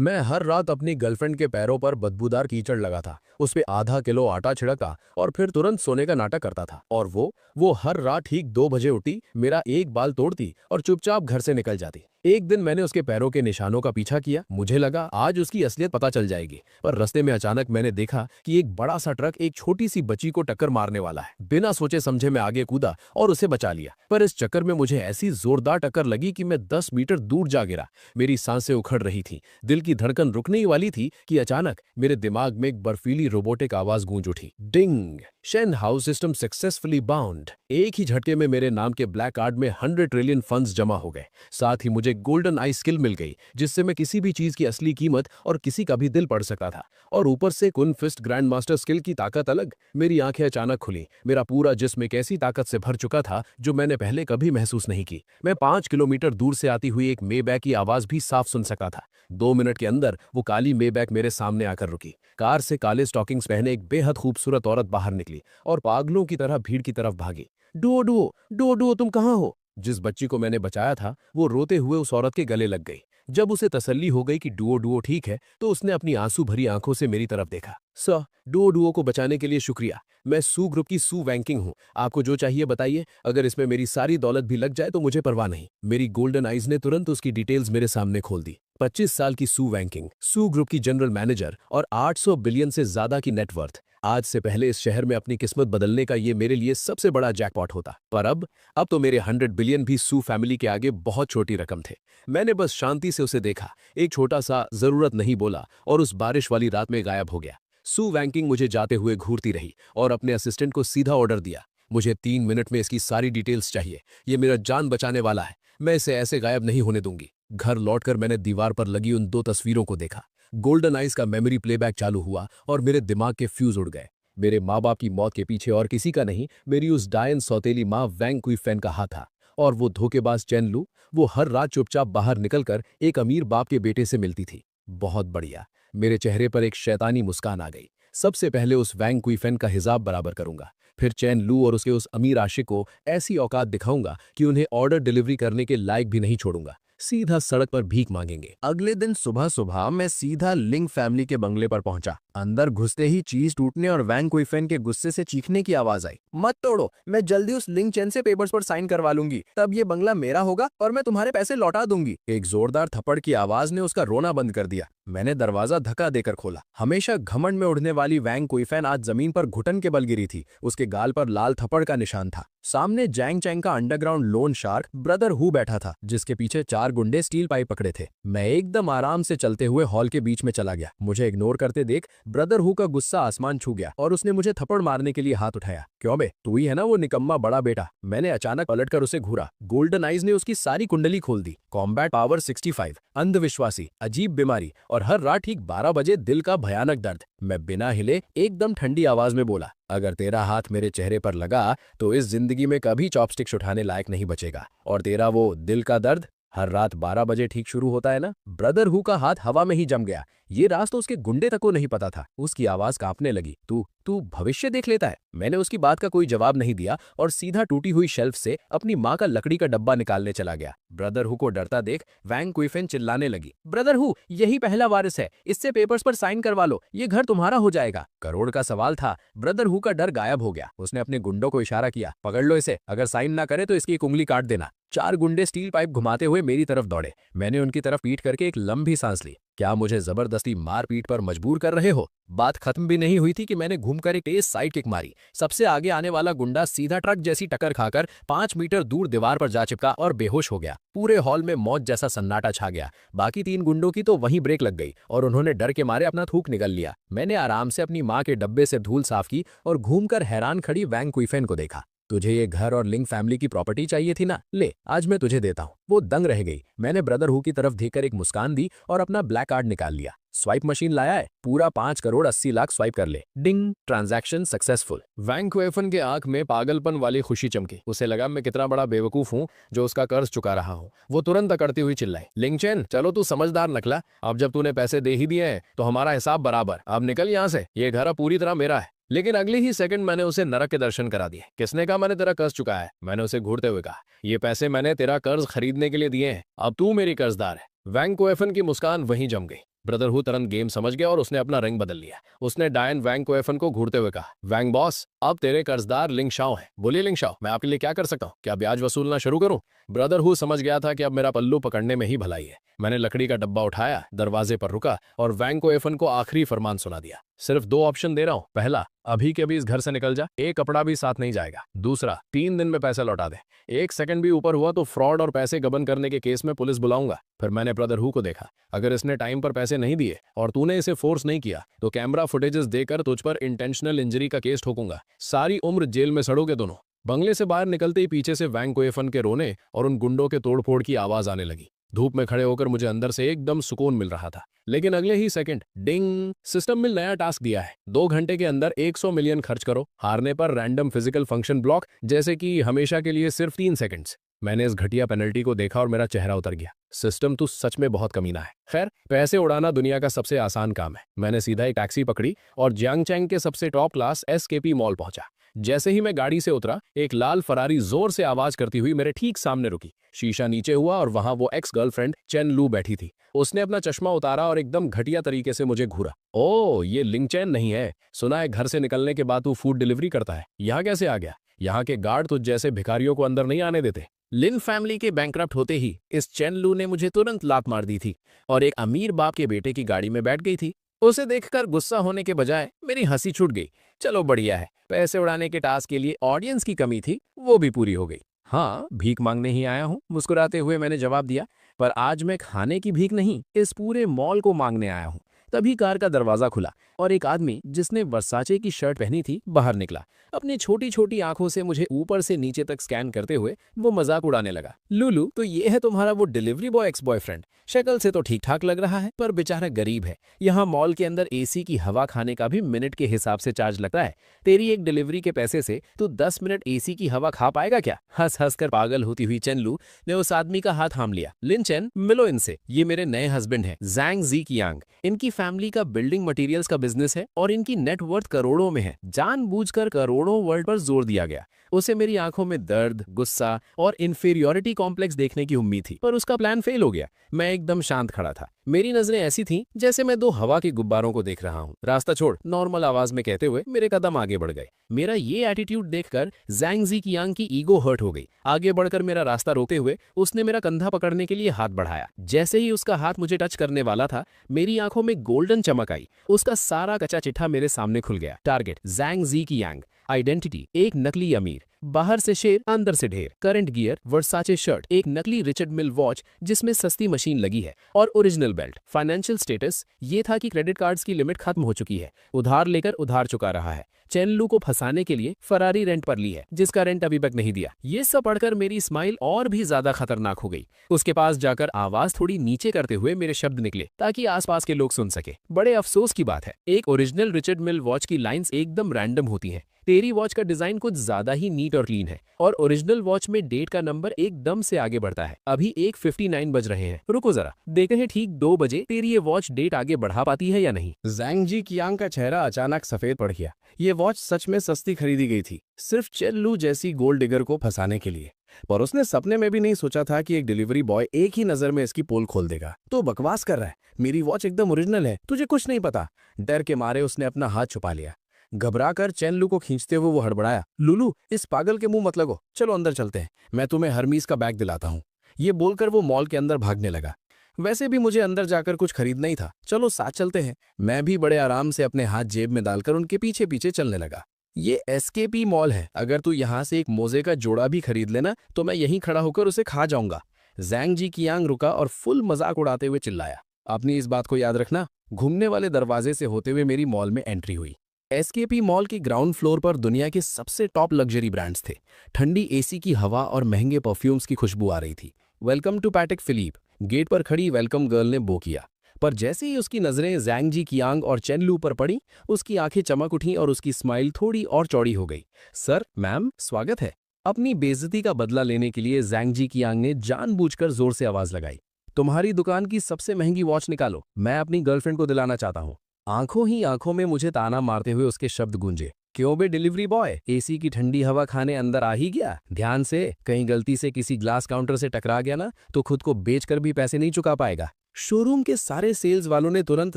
मैं हर रात अपनी गर्लफ्रेंड के पैरों पर बदबूदार कीचड़ लगा था, उस पे आधा किलो आटा छिड़का और फिर तुरंत सोने का नाटक करता था। और वो हर रात ठीक 2 बजे उठी, मेरा एक बाल तोड़ती और चुपचाप घर से निकल जाती। एक दिन मैंने उसके पैरों के निशानों का पीछा किया, मुझे लगा आज उसकी असलियत पता चल जाएगी। पर रास्ते में अचानक मैंने देखा कि एक बड़ा सा ट्रक एक छोटी सी बच्ची को टक्कर मारने वाला है। बिना सोचे समझे मैं आगे कूदा और उसे बचा लिया, पर इस चक्कर में मुझे ऐसी जोरदार टक्कर लगी कि मैं 10 मीटर दूर जा गिरा। मेरी सांसें उखड़ रही थी, दिल की धड़कन रुकने ही वाली थी कि अचानक मेरे दिमाग में एक बर्फीली रोबोटिक आवाज गूंज उठी, ding. Shane house system successfully bound. एक ही झटके में मेरे नाम के ब्लैक कार्ड में 100 ट्रिलियन फंड्स जमा हो गए। साथ ही मुझे गोल्डन आई स्किल मिल गई, जिससे मैं किसी भी चीज की असली कीमत और किसी का भी दिल पढ़ सकता था। और ऊपर से कुन फिस्ट ग्रैंड मास्टर स्किल की ताकत अलग। मेरी आंखें अचानक खुली, मेरा पूरा जिस्म एक ऐसी ताकत से भर चुका था जो मैंने पहले कभी महसूस नहीं की। मैं 5 किलोमीटर दूर से आती हुई एक मेबैक की आवाज भी साफ सुन सका था। 2 मिनट के अंदर वो काली मेबैक मेरे सामने आकर रुकी। कार से काले स्टॉकिंग्स पहने एक बेहद खूबसूरत औरत बाहर निकली और पागलों की तरह भीड़ की तरफ भागी। डुओ डुओ डुओ डुओ, तुम कहाँ हो? जिस बच्ची को मैंने बचाया था वो रोते हुए उस औरत के गले लग गई। जब उसे तसल्ली हो गई कि डुओ डुओ ठीक है, तो उसने अपनी आंसू भरी आंखों से मेरी तरफ देखा। सर, डुओ डुओ को बचाने के लिए शुक्रिया। मैं सू ग्रुप की सू वैंकिंग हूँ। आपको जो चाहिए बताइए, अगर इसमें मेरी सारी दौलत भी लग जाए तो मुझे परवाह नहीं। मेरी गोल्डन आइज ने तुरंत उसकी डिटेल्स मेरे सामने खोल दी। 25 साल की सू वैंकिंग, सू ग्रुप की जनरल मैनेजर और 800 बिलियन से ज्यादा की नेटवर्थ। आज से पहले इस शहर में अपनी किस्मत बदलने का ये मेरे लिए सबसे बड़ा जैकपॉट होता, पर अब तो मेरे 100 बिलियन भी सू फैमिली के आगे बहुत छोटी रकम थे। मैंने बस शांति से उसे देखा, एक छोटा सा जरूरत नहीं बोला और उस बारिश वाली रात में गायब हो गया। सू वैंकिंग मुझे जाते हुए घूरती रही और अपने असिस्टेंट को सीधा ऑर्डर दिया, मुझे 3 मिनट में इसकी सारी डिटेल्स चाहिए। ये मेरा जान बचाने वाला है, मैं इसे ऐसे गायब नहीं होने दूंगी। घर लौटकर मैंने दीवार पर लगी उन 2 तस्वीरों को देखा। गोल्डन आइज का मेमोरी प्लेबैक चालू हुआ और मेरे दिमाग के फ्यूज उड़ गए। मेरे माँ बाप की मौत के पीछे और किसी का नहीं, मेरी उस डायन सौतेली माँ वैंग कुई-फेन का हाथ था। और वो धोखेबाज चैन लू, वो हर रात चुपचाप बाहर निकलकर एक अमीर बाप के बेटे से मिलती थी। बहुत बढ़िया। मेरे चेहरे पर एक शैतानी मुस्कान आ गई। सबसे पहले उस वैंग कुई-फेन का हिसाब बराबर करूंगा, फिर चैन लू और उसके उस अमीर आशिक को ऐसी औकात दिखाऊंगा कि उन्हें ऑर्डर डिलीवरी करने के लायक भी नहीं छोड़ूंगा। सीधा सड़क पर भीख मांगेंगे। अगले दिन सुबह सुबह मैं सीधा लिंग फैमिली के बंगले पर पहुंचा। अंदर घुसते ही चीज टूटने और वैंग कुई-फेन के गुस्से से चीखने की आवाज आई। मत तोड़ो, मैं जल्दी उस लिंग चैन से पेपर्स पर साइन करवा लूंगी, तब ये बंगला मेरा होगा और मैं तुम्हारे पैसे लौटा दूंगी। एक जोरदार थप्पड़ की आवाज ने उसका रोना बंद कर दिया। मैंने दरवाजा धक्का देकर खोला। हमेशा घमंड में उड़ने वाली वैंग कुई-फेन आज जमीन पर घुटन के बल गिरी थी। उसके गाल पर लाल थप्पड़ का निशान था। सामने जैंग चैंग का underground loan shark brother who बैठा था, जिसके पीछे 4 गुंडे स्टील पाइप पकड़े थे। मैं एकदम आराम से चलते हुए हॉल के बीच में चला गया। मुझे इग्नोर करते देख ब्रदर हु का गुस्सा आसमान छू गया और उसने मुझे थप्पड़ मारने के लिए हाथ उठाया। क्यों बे, तू ही है ना वो निकम्मा बड़ा बेटा? मैंने अचानक पलटकर उसे घूरा। गोल्डन आइज ने उसकी सारी कुंडली खोल दी। कॉम्बैट पावर 65, अंधविश्वासी, अजीब बीमारी और हर रात ठीक 12 बजे दिल का भयानक दर्द। मैं बिना हिले एकदम ठंडी आवाज में बोला, अगर तेरा हाथ मेरे चेहरे पर लगा तो इस जिंदगी में कभी चॉपस्टिक्स उठाने लायक नहीं बचेगा। और तेरा वो दिल का दर्द हर रात 12 बजे ठीक शुरू होता है ना? ब्रदर हु का हाथ हवा में ही जम गया। ये राज तो उसके गुंडे तक को नहीं पता था। उसकी आवाज कांपने लगी। तू तू भविष्य देख लेता है? मैंने उसकी बात का कोई जवाब नहीं दिया और सीधा टूटी हुई शेल्फ से अपनी माँ का लकड़ी का डब्बा निकालने चला गया। ब्रदर हु को डरता देख वैंग कुई-फेन चिल्लाने लगी, ब्रदर हु, यही पहला वारिस है, इससे पेपर्स पर साइन करवा लो, ये घर तुम्हारा हो जाएगा। करोड़ का सवाल था। ब्रदर हु का डर गायब हो गया। उसने अपने गुंडों को इशारा किया, पकड़ लो इसे, अगर साइन ना करे तो इसकी एक उंगली काट देना। 4 गुंडे स्टील पाइप घुमाते हुए मेरी तरफ दौड़े। मैंने उनकी तरफ पीट करके एक लंबी सांस ली। क्या मुझे जबरदस्ती मारपीट पर मजबूर कर रहे हो? बात खत्म भी नहीं हुई थी कि मैंने घूमकर एक तेज साइड किक मारी। सबसे आगे आने वाला गुंडा सीधा ट्रक जैसी टक्कर खाकर 5 मीटर दूर दीवार पर जा चिपका और बेहोश हो गया। पूरे हॉल में मौत जैसा सन्नाटा छा गया। बाकी 3 गुंडों की तो वहीं ब्रेक लग गई और उन्होंने डर के मारे अपना थूक निगल लिया। मैंने आराम से अपनी माँ के डब्बे से धूल साफ की और घूमकर हैरान खड़ी वैंग कुई-फेन को देखा। तुझे ये घर और लिंग फैमिली की प्रॉपर्टी चाहिए थी ना? ले, आज मैं तुझे देता हूँ। वो दंग रह गई। मैंने ब्रदर हु की तरफ देखकर एक मुस्कान दी और अपना ब्लैक कार्ड निकाल लिया। स्वाइप मशीन लाया है, पूरा 5 करोड़ 80 लाख स्वाइप कर ले। डिंग, ट्रांजैक्शन सक्सेसफुल। वैंग कुई-फेन के आंख में पागलपन वाली खुशी चमकी। उसे लगा मैं कितना बड़ा बेवकूफ हूँ जो उसका कर्ज चुका रहा हूँ। वो तुरंत अकड़ती हुई चिल्लाई, लिंगचैन, चलो तू समझदार निकला। अब जब तूने पैसे दे ही दिए हैं तो हमारा हिसाब बराबर। अब निकल यहाँ से, ये घर अब पूरी तरह मेरा है। लेकिन अगले ही सेकंड मैंने उसे नरक के दर्शन करा दिए। किसने कहा मैंने तेरा कर्ज चुकाया है? मैंने उसे घूरते हुए कहा, ये पैसे मैंने तेरा कर्ज खरीदने के लिए दिए हैं, अब तू मेरी कर्जदार है। वैंग कुई-फेन की मुस्कान वहीं जम गई। ब्रदर हु तुरंत गेम समझ गया और उसने अपना रंग बदल लिया। उसने डायन वैंग कोएफन को घूरते हुए कहा, वैंग बॉस, अब तेरे कर्जदार लिंग शाओ हैं। बोलिए लिंग शाओ, मैं आपके लिए क्या कर सकता हूँ? क्या ब्याज वसूलना शुरू करूं? ब्रदर हु समझ गया था कि अब मेरा पल्लू पकड़ने में ही भलाई है। मैंने लकड़ी का डब्बा उठाया, दरवाजे पर रुका और वैंग कोएफन को आखिरी फरमान सुना दिया। सिर्फ 2 ऑप्शन दे रहा हूँ। पहला, अभी के अभी इस घर से निकल जा, एक कपड़ा भी साथ नहीं जाएगा। दूसरा, 3 दिन में पैसा लौटा दे। 1 सेकंड भी ऊपर हुआ तो फ्रॉड और पैसे गबन करने के केस में पुलिस बुलाऊंगा। फिर मैंने ब्रदर हु को देखा, अगर इसने टाइम पर पैसे नहीं दिए और तूने इसे फोर्स नहीं किया तो कैमरा फुटेजेस देकर तुझ पर इंटेंशनल इंजरी का केस ठोकूंगा। सारी उम्र जेल में सड़ोगे दोनों। बंगले से बाहर निकलते ही पीछे से वैंग कोएफन के रोने और उन गुंडों के तोड़फोड़ की आवाज आने लगी। धूप में खड़े होकर मुझे अंदर से एकदम सुकून मिल रहा था। लेकिन अगले ही सेकंड डिंग, सिस्टम में नया टास्क दिया है। 2 घंटे के अंदर 100 मिलियन खर्च करो, हारने पर रैंडम फिजिकल फंक्शन ब्लॉक, जैसे कि हमेशा के लिए सिर्फ 3 सेकंड्स। मैंने इस घटिया पेनल्टी को देखा और मेरा चेहरा उतर गया। सिस्टम तो सच में बहुत कमीना है। खैर, पैसे उड़ाना दुनिया का सबसे आसान काम है। मैंने सीधा एक टैक्सी पकड़ी और जियांगचैंग के सबसे टॉप क्लास एसकेपी मॉल पहुंचा। जैसे ही मैं गाड़ी से उतरा, एक लाल फरारी जोर से आवाज करती हुई मेरे ठीक सामने रुकी। शीशा नीचे हुआ और वहां वो एक्स गर्लफ्रेंड चेन लू बैठी थी। उसने अपना चश्मा उतारा और एकदम घटिया तरीके से मुझे घूरा। ओ, ये लिंग चैन नहीं है। सुना है घर से निकलने के बाद तू फूड डिलीवरी करता है। यहाँ कैसे आ गया? यहाँ के गार्ड तुझ जैसे भिखारियों को अंदर नहीं आने देते। लिन फैमिली के बैंकरप्ट होते ही इस चेन लू ने मुझे तुरंत लात मार दी थी और एक अमीर बाप के बेटे की गाड़ी में बैठ गई थी। उसे देखकर गुस्सा होने के बजाय मेरी हंसी छूट गई। चलो बढ़िया है, पैसे उड़ाने के टास्क के लिए ऑडियंस की कमी थी, वो भी पूरी हो गई। हाँ, भीख मांगने ही आया हूँ, मुस्कुराते हुए मैंने जवाब दिया। पर आज मैं खाने की भीख नहीं, इस पूरे मॉल को मांगने आया हूँ। तभी कार का दरवाजा खुला और एक आदमी जिसने वर्साचे की शर्ट पहनी थी बाहर निकला। अपनी छोटी छोटी आंखों से मुझे ऊपर से नीचे तक स्कैन करते हुए वो मजाक उड़ाने लगा। लुलू, तो ये है तुम्हारा वो डिलीवरी बॉय एक्स बॉयफ्रेंड? शक्ल से तो ठीक ठाक लग रहा है, पर बेचारा गरीब है। यहाँ मॉल के अंदर एसी की हवा खाने का भी मिनट के हिसाब से चार्ज लगता है। तेरी एक डिलीवरी के पैसे से तू 10 मिनट एसी की हवा खा पाएगा क्या? हंस हंस कर पागल होती हुई चेनलू ने उस आदमी का हाथ थाम लिया। लिन चेन, मिलो इनसे, ये मेरे नए हस्बैंड हैं, जैंग जी कियांग। इनकी फैमिली का बिल्डिंग मटेरियल्स का बिजनेस है और इनकी नेटवर्थ करोड़ों में है। जानबूझकर करोड़ों वर्ड पर जोर दिया गया। उसे मेरी आंखों में दर्द, गुस्सा और इंफीरियोरिटी कॉम्प्लेक्स देखने की उम्मीद थी, पर उसका प्लान फेल हो गया। मैं एकदम शांत खड़ा था। मेरी नजरें ऐसी थीं जैसे मैं 2 हवा के गुब्बारों को देख रहा हूँ। रास्ता छोड़, नॉर्मल आवाज में कहते हुए मेरे कदम आगे बढ़ गए। मेरा ये एटीट्यूड देखकर जैंग जी कियांग की ईगो हर्ट हो गई। आगे बढ़कर मेरा रास्ता रोकते हुए उसने मेरा कंधा पकड़ने के लिए हाथ बढ़ाया। जैसे ही उसका हाथ मुझे टच करने वाला था, मेरी आंखों में गोल्डन चमक आई। उसका सारा कच्चा चिट्ठा मेरे सामने खुल गया। टारगेट जैंग जी कियांग, आइडेंटिटी एक नकली अमीर, बाहर से शेर अंदर से ढेर, करंट गियर वर्साचे शर्ट, एक नकली रिचर्ड मिल वॉच जिसमें सस्ती मशीन लगी है और ओरिजिनल बेल्ट। फाइनेंशियल स्टेटस ये था कि क्रेडिट कार्ड्स की लिमिट खत्म हो चुकी है, उधार लेकर उधार चुका रहा है। चेनलू को फंसाने के लिए फरारी रेंट पर ली है, जिसका रेंट अभी तक नहीं दिया। ये सब पढ़कर मेरी स्माइल और भी ज्यादा खतरनाक हो गई। उसके पास जाकर आवाज थोड़ी नीचे करते हुए मेरे शब्द निकले ताकि आसपास के लोग सुन सके। बड़े अफसोस की बात है, एक ओरिजिनल रिचर्ड मिल वॉच की लाइंस एकदम रैंडम होती हैं। तेरी वॉच का डिजाइन कुछ ज्यादा ही नीट और क्लीन है और ओरिजिनल वॉच में डेट का नंबर एकदम से आगे बढ़ता है। अभी 1:59 बज रहे हैं। रुको जरा, देखते हैं ठीक 2 बजे तेरी ये वॉच डेट आगे बढ़ा पाती है या नहीं। जैंग जी कियांग का चेहरा अचानक सफेद पड़ गया। ये वॉच सच में सस्ती खरीदी गई थी, सिर्फ चेनलू जैसी गोल्ड डिगर को फंसाने के लिए। पर उसने सपने में भी नहीं सोचा था कि एक डिलीवरी बॉय एक ही नजर में इसकी पोल खोल देगा। तो बकवास कर रहा है, मेरी वॉच एकदम ओरिजिनल है, तुझे कुछ नहीं पता। डर के मारे उसने अपना हाथ छुपा लिया। घबराकर चेनलू को खींचते हुए वो हड़बड़ाया, लुलू, इस पागल के मुंह मत लगो, चलो अंदर चलते हैं, मैं तुम्हें हर्मीज का बैग दिलाता हूँ। ये बोलकर वो मॉल के अंदर भागने लगा। वैसे भी मुझे अंदर जाकर कुछ खरीदना ही था, चलो साथ चलते हैं। मैं भी बड़े आराम से अपने हाथ जेब में डालकर उनके पीछे पीछे चलने लगा। ये एसकेपी मॉल है, अगर तू यहाँ से एक मोजे का जोड़ा भी खरीद लेना तो मैं यहीं खड़ा होकर उसे खा जाऊंगा। जैंग जी कियांग रुका और फुल मजाक उड़ाते हुए चिल्लाया, अपनी इस बात को याद रखना। घूमने वाले दरवाजे से होते हुए मेरी मॉल में एंट्री हुई। एसकेपी मॉल के ग्राउंड फ्लोर पर दुनिया के सबसे टॉप लग्जरी ब्रांड्स थे। ठंडी एसी की हवा और महंगे परफ्यूम्स की खुशबू आ रही थी। वेलकम टू पैटेक फिलिप, गेट पर खड़ी वेलकम गर्ल ने बो किया। पर जैसे ही उसकी नजरें जैंग जी कियांग और चेनलू पर पड़ी, उसकी आंखें चमक उठीं और उसकी स्माइल थोड़ी और चौड़ी हो गई। सर, मैम, स्वागत है। अपनी बेइज्जती का बदला लेने के लिए जैंग जी कियांग ने जानबूझकर जोर से आवाज लगाई, तुम्हारी दुकान की सबसे महंगी वॉच निकालो, मैं अपनी गर्लफ्रेंड को दिलाना चाहता हूँ। आंखों ही आंखों में मुझे ताना मारते हुए उसके शब्द गूंजे, क्यों बे डिलीवरी बॉय, एसी की ठंडी हवा खाने अंदर आ ही गया? ध्यान से, कहीं गलती से किसी ग्लास काउंटर से टकरा गया ना तो खुद को बेचकर भी पैसे नहीं चुका पाएगा। शोरूम के सारे सेल्स वालों ने तुरंत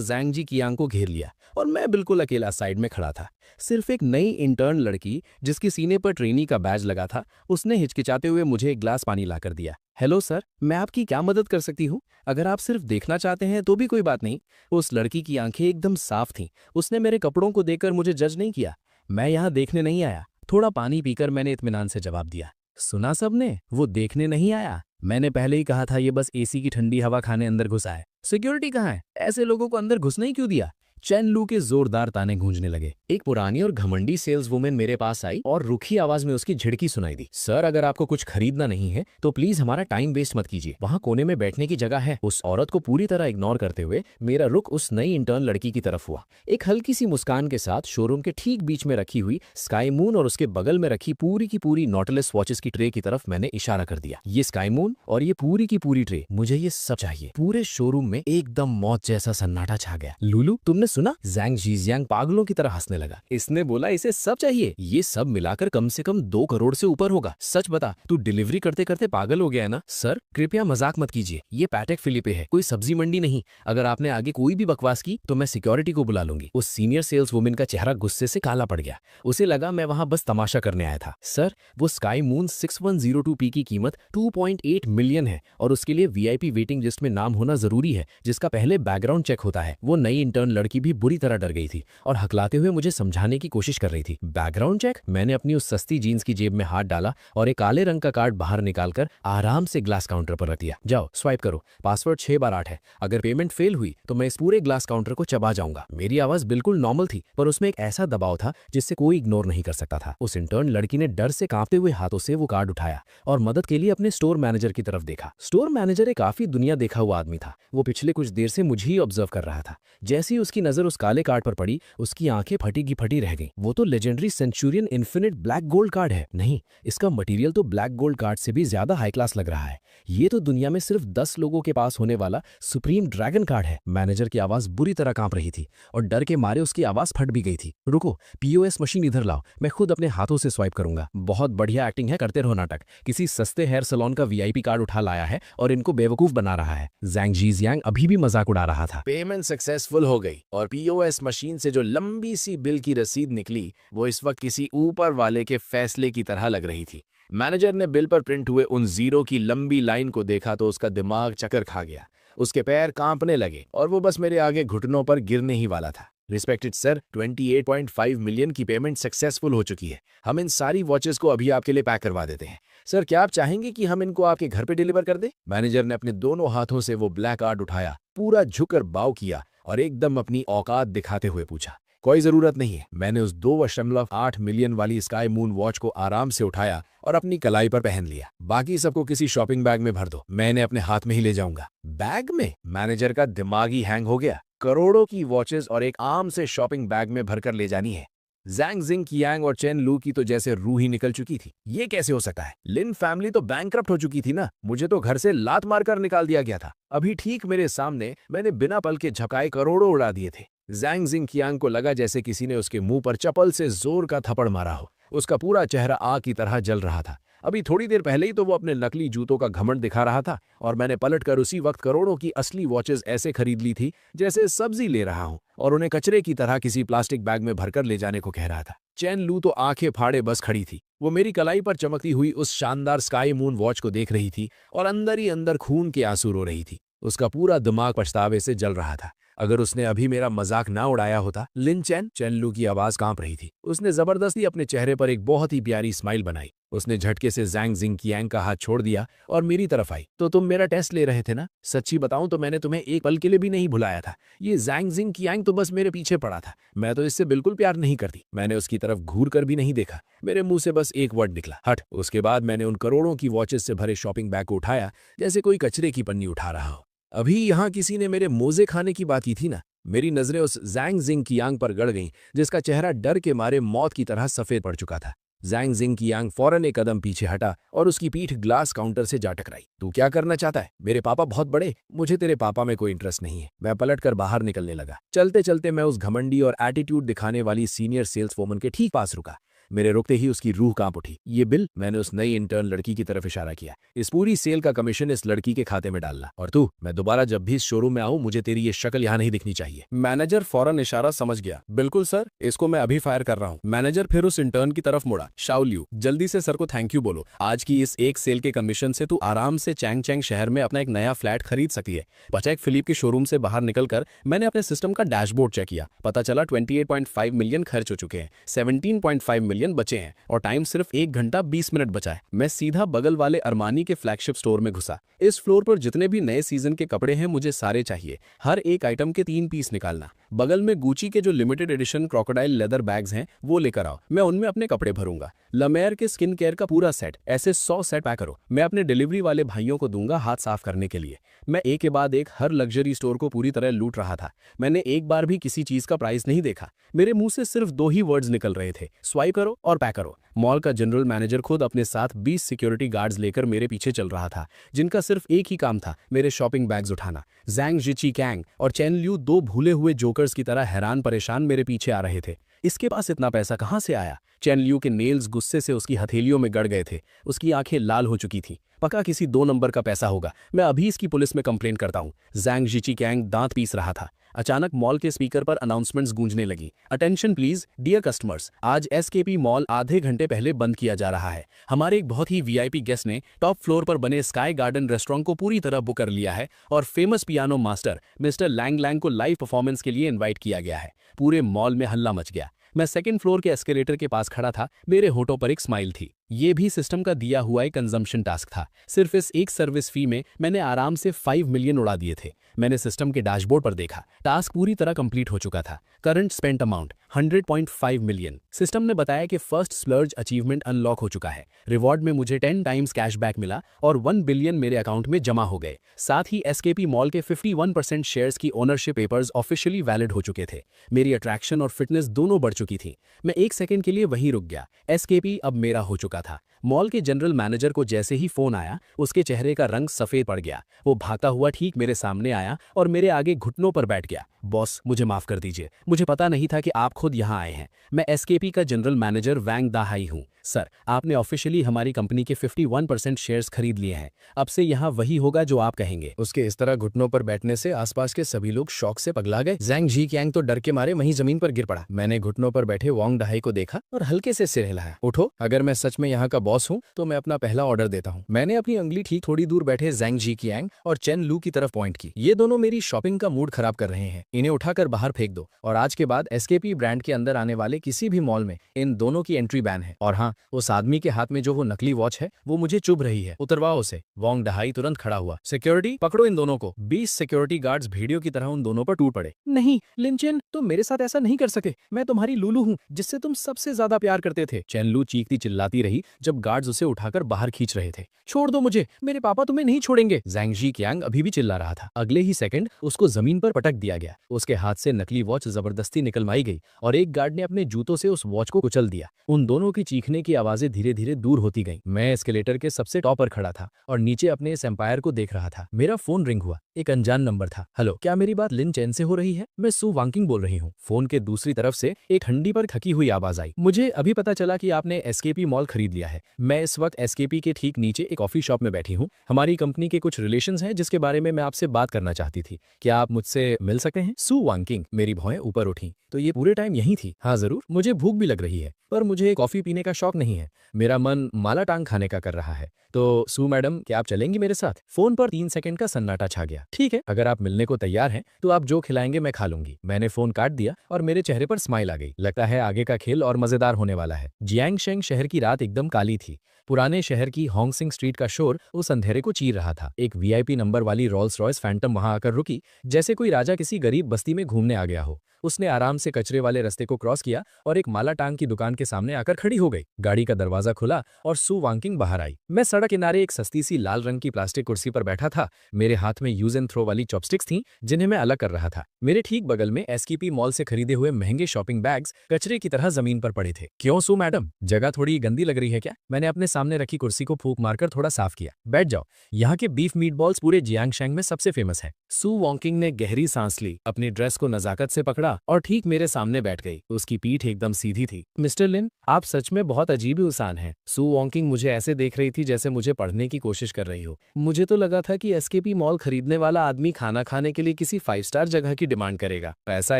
जैंग जी कियांग को घेर लिया और मैं बिल्कुल अकेला साइड में खड़ा था। सिर्फ एक नई इंटर्न लड़की जिसके सीने पर ट्रेनी का बैज लगा था, उसने हिचकिचाते हुए मुझे एक ग्लास पानी लाकर दिया। हेलो सर, मैं आपकी क्या मदद कर सकती हूँ? अगर आप सिर्फ देखना चाहते हैं तो भी कोई बात नहीं। उस लड़की की आंखें एकदम साफ थीं। उसने मेरे कपड़ों को देखकर मुझे जज नहीं किया। मैं यहाँ देखने नहीं आया। थोड़ा पानी पीकर मैंने इत्मीनान से जवाब दिया। सुना सबने, वो देखने नहीं आया। मैंने पहले ही कहा था ये बस एसी की ठंडी हवा खाने अंदर घुसा है। सिक्योरिटी कहाँ है? ऐसे लोगों को अंदर घुसने ही क्यों दिया? चैन लू के जोरदार ताने गूंजने लगे। एक पुरानी और घमंडी सेल्स वुमेन मेरे पास आई और रुखी आवाज में उसकी झिड़की सुनाई दी। सर, अगर आपको कुछ खरीदना नहीं है तो प्लीज हमारा टाइम वेस्ट मत कीजिए। वहाँ कोने में बैठने की जगह है। उस औरत को पूरी तरह इग्नोर करते हुए मेरा रुख उस नई इंटर्न लड़की की तरफ हुआ। एक हल्की सी मुस्कान के साथ शोरूम के ठीक बीच में रखी हुई स्काई मून और उसके बगल में रखी पूरी की पूरी नॉटलेस वॉचेस की ट्रे की तरफ मैंने इशारा कर दिया। ये स्काई मून और ये पूरी की पूरी ट्रे, मुझे ये सब चाहिए। पूरे शोरूम में एकदम मौत जैसा सन्नाटा छा गया। लुलू, तुमने सुना? जैंग जीजियांग पागलों की तरह हंसने लगा। इसने बोला इसे सब चाहिए। ये सब मिलाकर कम से कम 2 करोड़ से ऊपर होगा। सच बता, तू डिलीवरी करते करते पागल हो गया है ना? सर, कृपया मजाक मत कीजिए। ये पैटेक फिलिपे है, कोई सब्जी मंडी नहीं। अगर आपने आगे कोई भी बकवास की तो मैं सिक्योरिटी को बुला लूंगी। उस सीनियर सेल्स वुमेन का चेहरा गुस्से से काला पड़ गया। उसे लगा मैं वहां बस तमाशा करने आया था। सर, वो स्काई मून 6102P की कीमत 2.8 मिलियन है और उसके लिए वीआईपी वेटिंग लिस्ट में नाम होना जरूरी है, जिसका पहले बैकग्राउंड चेक होता है। वो नई इंटर्न लड़की भी बुरी तरह डर गई थी और हकलाते हुए मुझे समझाने की कोशिश कर रही थी। Background check? मैंने अपनी उस सस्ती जीन्स की जेब में हाथ डाला और एक काले रंग का कार्ड बाहर निकालकर आराम से ग्लास काउंटर पर रख दिया। जाओ, स्वाइप करो। पासवर्ड 6 बार 8 है। अगर पेमेंट फेल हुई तो मैं इस पूरे ग्लास काउंटर को चबा जाऊंगा। मेरी आवाज बिल्कुल नॉर्मल थी, पर उसमें एक ऐसा दबाव था जिससे कोई इग्नोर नहीं कर सकता था। उस इंटर्न लड़की ने डर से कांपते हुए हाथों से वो कार्ड उठाया और मदद के लिए अपने स्टोर मैनेजर की तरफ देखा। स्टोर मैनेजर एक काफी दुनिया देखा हुआ आदमी था। वो पिछले कुछ देर से मुझे ही ऑब्जर्व कर रहा था। जैसे ही उसकी नजर उस काले कार्ड पर पड़ी, उसकी आंखें फटी की फटी रह गईं। वो तो legendary Centurion infinite black gold card है। नहीं, इसका मटेरियल तो ब्लैक गोल्ड कार्ड से भी ज्यादा हाई क्लास लग रहा है। ये तो दुनिया में सिर्फ 10 लोगों के पास होने वाला सुप्रीम ड्रैगन कार्ड है। मैनेजर की आवाज बुरी तरह कांप रही थी और डर के मारे उसकी आवाज फट भी गई थी। रुको, पीओएस मशीन इधर लाओ, मैं खुद अपने हाथों से स्वाइप करूंगा। बहुत बढ़िया एक्टिंग है, करते रहो नाटक। किसी सस्ते हेयर सैलून का वीआईपी कार्ड उठा लाया है और इनको बेवकूफ बना रहा है। जैंग जीजियांग अभी भी मजाक उड़ा रहा था। पेमेंट सक्सेसफुल हो गई और पीओएस मशीन से जो लंबी सी बिल की रसीद निकली वो इस वक्त किसी ऊपर वाले के फैसले की तरह लग रही थी। मैनेजर ने बिल पर प्रिंट हुए उन जीरो की लंबी लाइन को देखा तो उसका दिमाग चक्कर खा गया। उसके पैर कांपने लगे और वो बस मेरे आगे घुटनों पर गिरने ही वाला था। रिस्पेक्टेड सर, 28.5 मिलियन की पेमेंट सक्सेसफुल हो चुकी है। हम इन सारी वॉचेस को अभी आपके लिए पैक करवा देते हैं। सर, क्या आप चाहेंगे कि हम इनको आपके घर पे डिलीवर कर दें? मैनेजर ने अपने दोनों हाथों से वो ब्लैक कार्ड उठाया, पूरा झुककर बाव किया और एकदम अपनी औकात दिखाते हुए पूछा, कोई जरूरत नहीं है। मैंने उस 2.8 मिलियन वाली स्काई मून वॉच को आराम से उठाया और अपनी कलाई पर पहन लिया। बाकी सबको किसी शॉपिंग बैग में भर दो, मैं इन्हें अपने हाथ में ही ले जाऊंगा। बैग में? मैनेजर का दिमाग ही हैंग हो गया। करोड़ों की वॉचेस और एक आम से शॉपिंग बैग में भरकर ले जानी है। जैंग जिंग कियांग और चेन लू की तो जैसे रूह ही निकल चुकी थी। ये कैसे हो सकता है? लिन फैमिली तो बैंकरप्ट हो चुकी थी ना। मुझे तो घर से लात मारकर निकाल दिया गया था। अभी ठीक मेरे सामने मैंने बिना पल के झपकाए करोड़ों उड़ा दिए थे। जैंग जिंग कियांग को लगा जैसे किसी ने उसके मुंह पर चप्पल से जोर का थप्पड़ मारा हो। उसका पूरा चेहरा आग की तरह जल रहा था। अभी थोड़ी देर पहले ही तो वो अपने नकली जूतों का घमंड दिखा रहा था और मैंने पलटकर उसी वक्त करोड़ों की असली वॉचेस ऐसे खरीद ली थी जैसे सब्जी ले रहा हूं और उन्हें कचरे की तरह किसी प्लास्टिक बैग में भरकर ले जाने को कह रहा था। चैन लू तो आंखें फाड़े बस खड़ी थी। वो मेरी कलाई पर चमकती हुई उस शानदार स्काई मून वॉच को देख रही थी और अंदर ही अंदर खून के आंसू रो रही थी। उसका पूरा दिमाग पछतावे से जल रहा था। अगर उसने अभी मेरा मजाक ना उड़ाया होता। लिन चैन, चैन लू की आवाज कांप रही थी। उसने जबरदस्ती अपने चेहरे पर एक बहुत ही प्यारी स्माइल बनाई। उसने झटके से जैंग जिंग कियांग का हाथ छोड़ दिया और मेरी तरफ आई। तो तुम मेरा टेस्ट ले रहे थे ना? सच्ची बताऊं तो मैंने तुम्हें एक पल के लिए भी नहीं भुलाया था। ये जैंग जिंग कियांग तो बस मेरे पीछे पड़ा था। मैं तो इससे बिल्कुल प्यार नहीं करती। मैंने उसकी तरफ घूर कर भी नहीं देखा। मेरे मुंह से बस एक वर्ड निकला, हट। उसके बाद मैंने उन करोड़ों की वॉचेस से भरे शॉपिंग बैग को उठाया जैसे कोई कचरे की पन्नी उठा रहा हो। अभी यहाँ किसी ने मेरे मोजे खाने की बात की थी ना। मेरी नजरें उस जैंग जिंग कियांग पर गड़ गईं जिसका चेहरा डर के मारे मौत की तरह सफेद पड़ चुका था। जैंग जिंग कियांग फौरन एक कदम पीछे हटा और उसकी पीठ ग्लास काउंटर से जा टकराई। तू क्या करना चाहता है? मेरे पापा बहुत बड़े। मुझे तेरे पापा में कोई इंटरेस्ट नहीं है। मैं पलटकर बाहर निकलने लगा। चलते चलते मैं उस घमंडी और एटीट्यूड दिखाने वाली सीनियर सेल्स वोमन के ठीक पास रुका। मेरे रुकते ही उसकी रूह कांप उठी। ये बिल? मैंने उस नई इंटर्न लड़की की तरफ इशारा किया। इस पूरी सेल का कमीशन इस लड़की के खाते में डालना। और तू, मैं दोबारा जब भी इस शोरूम में आऊं मुझे तेरी ये शक्ल यहाँ नहीं दिखनी चाहिए। मैनेजर फौरन इशारा समझ गया। बिल्कुल सर, इसको मैं अभी फायर कर रहा हूँ। मैनेजर फिर उस इंटर्न की तरफ मुड़ा। शाओलियू, जल्दी से सर को थैंक यू बोलो। आज की इस एक सेल के कमीशन से तू आराम से चैंग चैंग शहर में अपना एक नया फ्लैट खरीद सकती है। पचैक फिलिप के शोरूम से बाहर निकलकर मैंने अपने सिस्टम का डैशबोर्ड चेक किया। पता चला 28.5 मिलियन खर्च हो चुके हैं, 17.5 मिलियन बचे हैं और टाइम सिर्फ 1 घंटा 20 मिनट बचा है। मैं सीधा बगल वाले अरमानी के फ्लैगशिप स्टोर में घुसा। इस फ्लोर पर जितने भी नए सीजन के कपड़े हैं मुझे सारे चाहिए। हर एक आइटम के 3 पीस निकालना। बगल में गुची के जो limited edition crocodile leather bags हैं वो लेकर आओ, मैं उनमें अपने कपड़े भरूंगा। लमेयर के स्किन केयर का पूरा सेट, ऐसे 100 सेट पैक करो। मैं अपने डिलीवरी वाले भाइयों को दूंगा हाथ साफ करने के लिए। मैं एक के बाद एक हर लग्जरी स्टोर को पूरी तरह लूट रहा था। मैंने एक बार भी किसी चीज का प्राइस नहीं देखा। मेरे मुंह से सिर्फ 2 ही वर्ड्स निकल रहे थे, स्वाइप करो और पैक करो। मॉल का जनरल मैनेजर खुद अपने साथ 20 सिक्योरिटी गार्ड्स लेकर मेरे पीछे चल रहा था, जिनका सिर्फ एक ही काम था, मेरे शॉपिंग बैग्स उठाना। जैंग जिची कैंग और चेन लियू 2 भूले हुए जोकर्स की तरह हैरान परेशान मेरे पीछे आ रहे थे। इसके पास इतना पैसा कहां से आया? चेन लियू के नेल्स गुस्से से उसकी हथेलियों में गड़ गए थे। उसकी आंखें लाल हो चुकी थीं। पक्का किसी 2 नंबर का पैसा होगा। मैं अभी इसकी पुलिस में कंप्लेंट करता हूँ। जैंग जिची कैंग दांत पीस रहा था। अचानक मॉल के स्पीकर पर अनाउंसमेंट्स गूंजने लगी। अटेंशन प्लीज डियर कस्टमर्स, आज एसकेपी मॉल आधे घंटे पहले बंद किया जा रहा है। हमारे एक बहुत ही वीआईपी गेस्ट ने टॉप फ्लोर पर बने स्काई गार्डन रेस्टोरेंट को पूरी तरह बुक कर लिया है और famous piano master mister Lang Lang को लाइव परफॉर्मेंस के लिए इन्वाइट किया गया है। पूरे मॉल में हल्ला मच गया। मैं 2nd फ्लोर के एस्केलेटर के पास खड़ा था। मेरे होठों पर एक स्माइल थी। ये भी सिस्टम का दिया हुआ एक कंजम्पशन टास्क था। सिर्फ इस एक सर्विस फी में मैंने आराम से 5 मिलियन उड़ा दिए थे। मैंने सिस्टम के डैशबोर्ड पर देखा, टास्क पूरी तरह कंप्लीट हो चुका था। Current spent amount 100.5 million. System ने बताया कि फर्स्ट स्प्लर्ज अचीवमेंट अनलॉक हो चुका है। रिवॉर्ड में मुझे 10 टाइम्स कैशबैक मिला और 1 बिलियन मेरे अकाउंट में जमा हो गए। साथ ही एसकेपी मॉल के 51% शेयर्स की ओनरशिप पेपर्स ऑफिशियली वैलिड हो चुके थे। मेरी अट्रैक्शन और फिटनेस दोनों बढ़ चुकी थी। मैं 1 सेकंड के लिए वहीं रुक गया। एसकेपी अब मेरा हो चुका था। मॉल के जनरल मैनेजर को जैसे ही फोन आया, उसके चेहरे का रंग सफेद पड़ गया। वो भागता हुआ ठीक मेरे सामने आया और मेरे आगे घुटनों पर बैठ गया। बॉस, मुझे माफ कर दीजिए, मुझे पता नहीं था कि आप खुद यहाँ आए हैं। मैं एसकेपी का जनरल मैनेजर वैंग दाहाई हूँ। सर, आपने ऑफिशियली हमारी कंपनी के 51% शेयर्स खरीद लिए हैं। अब से यहाँ वही होगा जो आप कहेंगे। उसके इस तरह घुटनों पर बैठने से आसपास के सभी लोग शौक से पगला गए। जैंग जी कैंग तो डर के मारे वहीं जमीन पर गिर पड़ा। मैंने घुटनों पर बैठे वांग दाहाई को देखा और हल्के से सिर हिलाया। उठो, अगर मैं सच में यहाँ का बॉस हूँ तो मैं अपना पहला ऑर्डर देता हूँ। मैंने अपनी उंगली ठीक थोड़ी दूर बैठे जैंग जी कैंग और चेन लू की तरफ पॉइंट की। ये दोनों मेरी शॉपिंग का मूड खराब कर रहे हैं। इन्हें उठाकर बाहर फेंक दो और आज के बाद एसकेपी ब्रांड के अंदर आने वाले किसी भी मॉल में इन दोनों की एंट्री बैन है। और हाँ, उस आदमी के हाथ में जो वो नकली वॉच है वो मुझे चुभ रही है, उतरवाओ उसे। वांग दाहाई तुरंत खड़ा हुआ। सिक्योरिटी, पकड़ो इन दोनों को। 20 सिक्योरिटी गार्ड्स भेड़ियों की तरह उन दोनों पर टूट पड़े। नहीं लिन चेन, तुम मेरे साथ ऐसा नहीं कर सके। मैं तुम्हारी लूलू हूँ जिससे तुम सबसे ज्यादा प्यार करते थे। चेन लू चीखती चिल्लाती रही जब गार्ड्स उसे उठाकर बाहर खींच रहे थे। छोड़ दो मुझे, मेरे पापा तुम्हें नहीं छोड़ेंगे। जैंग जी कैंग अभी भी चिल्ला रहा था। अगले ही सेकंड उसको जमीन पर पटक दिया गया। उसके हाथ से नकली वॉच जबरदस्ती निकलवाई गई और एक गार्ड ने अपने जूतों से उस वॉच को कुचल दिया। उन दोनों की चीखने की आवाजें धीरे धीरे दूर होती गईं। मैं एस्केलेटर के सबसे टॉप पर खड़ा था और नीचे अपने इस एम्पायर को देख रहा था। मेरा फोन रिंग हुआ। एक अनजान नंबर था। हेलो, क्या मेरी बात लिन चेन से हो रही है? मैं सू वांकिंग बोल रही हूँ। फोन के दूसरी तरफ से एक हंडी पर थकी हुई आवाज आई। मुझे अभी पता चला कि आपने एसकेपी मॉल खरीद लिया है। मैं इस वक्त एसकेपी के ठीक नीचे एक कॉफी शॉप में बैठी हूँ। हमारी कंपनी के कुछ रिलेशंस हैं जिसके बारे में मैं आपसे बात करना चाहती थी। क्या आप मुझसे मिल सकते हैं? सू वांकिंग। मेरी भौहें ऊपर उठी। तो ये पूरे टाइम यही थी? हाँ जरूर, मुझे भूख भी लग रही है, पर मुझे कॉफी पीने का शौक नहीं है। मेरा मन माला टांग खाने का कर रहा है। तो सू मैडम, क्या आप चलेंगी मेरे साथ? फोन पर 3 सेकंड का सन्नाटा छा गया। ठीक है, अगर आप मिलने को तैयार हैं तो आप जो खिलाएंगे मैं खा लूंगी। मैंने फोन काट दिया और मेरे चेहरे पर स्माइल आ गई। लगता है आगे का खेल और मजेदार होने वाला है। जियांगशेंग शहर की रात एकदम काली थी। पुराने शहर की होंगसिंग स्ट्रीट का शोर उस अंधेरे को चीर रहा था। एक वीआईपी नंबर वाली रोल्स रॉयस फैंटम वहां आकर रुकी, जैसे कोई राजा किसी गरीब बस्ती में घूमने आ गया हो। उसने आराम से कचरे वाले रास्ते को क्रॉस किया और एक माला टांग की दुकान के सामने आकर खड़ी हो गई। गाड़ी का दरवाजा खुला और सू वांकिंग बाहर आई। मैं सड़क किनारे एक सस्ती सी लाल रंग की प्लास्टिक कुर्सी पर बैठा था। मेरे हाथ में यूज एंड थ्रो वाली चॉपस्टिक्स थीं, जिन्हें मैं अलग कर रहा था। मेरे ठीक बगल में एसकेपी मॉल से खरीदे हुए महंगे शॉपिंग बैग्स कचरे की तरह जमीन पर पड़े थे। क्यों सू मैडम, जगह थोड़ी गंदी लग रही है क्या? मैंने अपने सामने रखी कुर्सी को फूंक मारकर थोड़ा साफ किया। बैठ जाओ, यहाँ के बीफ मीटबॉल्स पूरे जियांगशेंग में सबसे फेमस है। सू वांकिंग ने गहरी सांस ली, अपनी ड्रेस को नजाकत से पकड़ा उठा और ठीक मेरे सामने बैठ गई। उसकी पीठ एकदम सीधी थी। मिस्टर लिन, आप सच में बहुत अजीब इंसान हैं। सू वॉकिंग मुझे ऐसे देख रही थी जैसे मुझे पढ़ने की कोशिश कर रही हो। मुझे तो लगा था कि एसकेपी मॉल खरीदने वाला आदमी खाना खाने के लिए किसी 5 स्टार जगह की डिमांड करेगा। पैसा